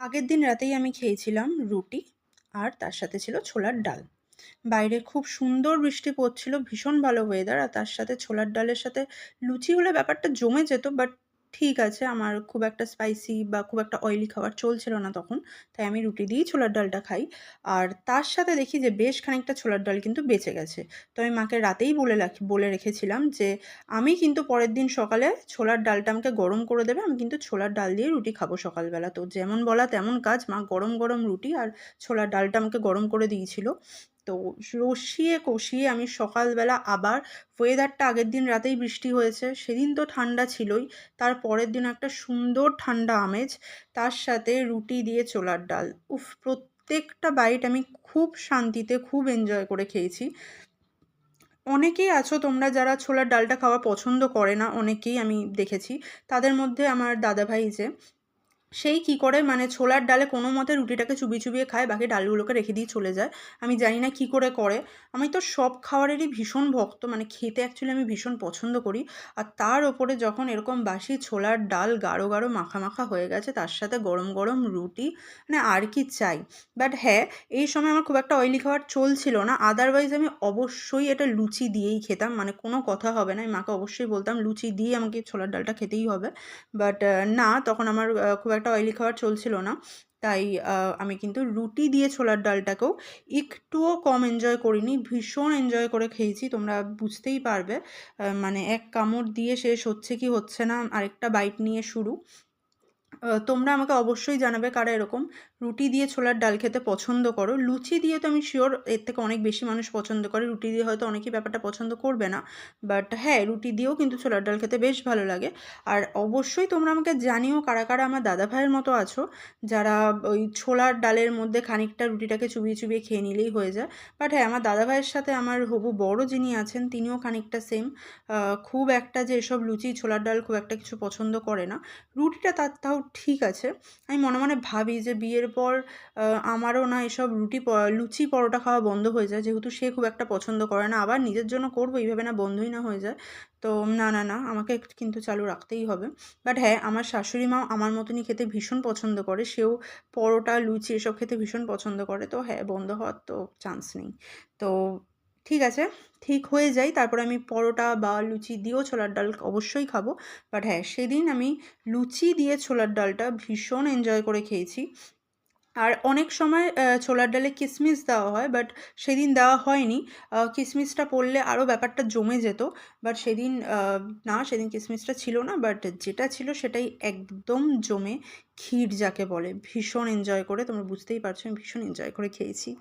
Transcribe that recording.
আগের দিন রাতেই আমি খেয়েছিলাম রুটি আর তার সাথে ছিল ছোলার ডাল। বাইরে খুব সুন্দর বৃষ্টি পড়ছিল, ভীষণ ভালো ওয়েদার, আর তার সাথে ছোলার ডালের সাথে লুচি হলে ব্যাপারটা জমে যেত। বাট ঠিক আছে, আমার খুব একটা স্পাইসি বা খুব একটা অয়েলি খাবার চলছিল না তখন। তাই আমি রুটি দিয়েই ছোলার ডালটা খাই। আর তার সাথে দেখি যে বেশ খানিকটা ছোলার ডাল কিন্তু বেঁচে গেছে। তো আমি মাকে রাতেই বলে রেখেছিলাম যে আমি কিন্তু পরের দিন সকালে ছোলার ডালটা আমাকে গরম করে দেবে, আমি কিন্তু ছোলার ডাল দিয়ে রুটি খাবো সকালবেলা। তো যেমন বলা তেমন কাজ, মা গরম গরম রুটি আর ছোলার ডালটা আমাকে গরম করে দিয়েছিল। তো রসিয়ে কষিয়ে আমি সকালবেলা আবার, ওয়েদারটা আগের দিন রাতেই বৃষ্টি হয়েছে, সেদিন তো ঠান্ডা ছিলই, তার পরের দিন একটা সুন্দর ঠান্ডা আমেজ, তার সাথে রুটি দিয়ে ছোলার ডাল। উফ! প্রত্যেকটা বাইট আমি খুব শান্তিতে, খুব এনজয় করে খেয়েছি। অনেকেই আছো তোমরা যারা ছোলার ডালটা খাওয়া পছন্দ করে না, অনেকেই আমি দেখেছি। তাদের মধ্যে আমার দাদাভাই যে, সেই কী করে মানে ছোলার ডালে কোনো মতে রুটিটাকে চুবিয়ে চুবিয়ে খায়, বাকি ডালগুলোকে রেখে দিয়ে চলে যায়। আমি জানি না কী করে করে। আমি তো সব খাবারেরই ভীষণ ভক্ত, মানে খেতে অ্যাকচুয়ালি আমি ভীষণ পছন্দ করি। আর তার ওপরে যখন এরকম বাসি ছোলার ডাল গাঢ় গাঢ় মাখা মাখা হয়ে গেছে, তার সাথে গরম গরম রুটি, মানে আর কি চাই। বাট হ্যাঁ, এই সময় আমার খুব একটা অয়েলি খাবার চলছিল না, আদারওয়াইজ আমি অবশ্যই এটা লুচি দিয়েই খেতাম, মানে কোনো কথা হবে না। আমি মাকে অবশ্যই বলতাম লুচি দিয়ে আমাকে ছোলার ডালটা খেতেই হবে। বাট না, তখন আমার খুব একটা অয়েলি খাবার চলছিল না। তাই আমি কিন্তু রুটি দিয়ে ছোলার ডালটাকেও একটুও কম এনজয় করিনি। ভীষণ এনজয় করে খেয়েছি। তোমরা বুঝতেই পারবে। মানে এক কামড় দিয়ে শেষ হচ্ছে কি হচ্ছে না, আরেকটা বাইট নিয়ে শুরু। তোমরা আমাকে অবশ্যই জানাবে কারা এরকম রুটি দিয়ে ছোলার ডাল খেতে পছন্দ করো। লুচি দিয়ে তো আমি শিওর এর থেকে অনেক বেশি মানুষ পছন্দ করে। রুটি দিয়ে হয়তো অনেকেই ব্যাপারটা পছন্দ করবে না। বাট হ্যাঁ, রুটি দিয়েও কিন্তু ছোলার ডাল খেতে বেশ ভালো লাগে। আর অবশ্যই তোমরা আমাকে জানিও কারা, কারা আমার দাদাভাইয়ের মতো আছো, যারা ওই ছোলার ডালের মধ্যে খানিকটা রুটিটাকে চুবিয়ে, চুবিয়ে খেয়ে নিলেই হয়ে যায়। বাট হ্যাঁ, আমার দাদাভাইয়ের সাথে আমার হবু বড় যিনি আছেন তিনিও খানিকটা সেম। খুব একটা যে এসব লুচি, ছোলার ডাল খুব একটা কিছু পছন্দ করে না। রুটিটা তাও ঠিক আছে। আমি মনে মনে ভাবি যে বিয়ের পর আমারও না এসব লুচি পরোটা খাওয়া বন্ধ হয়ে যায়, যেহেতু সে খুব একটা পছন্দ করে না। আবার নিজের জন্য করবো এইভাবে না বন্ধই না হয়ে যায়। তো না, না, না, আমাকে কিন্তু চালু রাখতেই হবে। বাট হ্যাঁ, আমার শাশুড়ি মাও আমার মতনই খেতে ভীষণ পছন্দ করে। সেও পরোটা, লুচি এসব খেতে ভীষণ পছন্দ করে। তো হ্যাঁ, বন্ধ হওয়ার তো চান্স নেই। তো ঠিক আছে, ঠিক হয়ে যাই, তারপরে আমি পরোটা বা লুচি দিয়েও ছোলার ডাল অবশ্যই খাবো। বাট হ্যাঁ, সেদিন আমি লুচি দিয়ে ছোলার ডালটা ভীষণ এনজয় করে খেয়েছি। আর অনেক সময় ছোলার ডালে কিশমিশ দেওয়া হয়, বাট সেদিন দেওয়া হয়নি। কিশমিশটা পড়লে আরও ব্যাপারটা জমে যেত। বাট সেদিন না, সেদিন কিশমিশটা ছিল না। বাট যেটা ছিল সেটাই একদম জমে ক্ষীর যাকে বলে, ভীষণ এনজয় করে, তোমরা বুঝতেই পারছো আমি ভীষণ এনজয় করে খেয়েছি।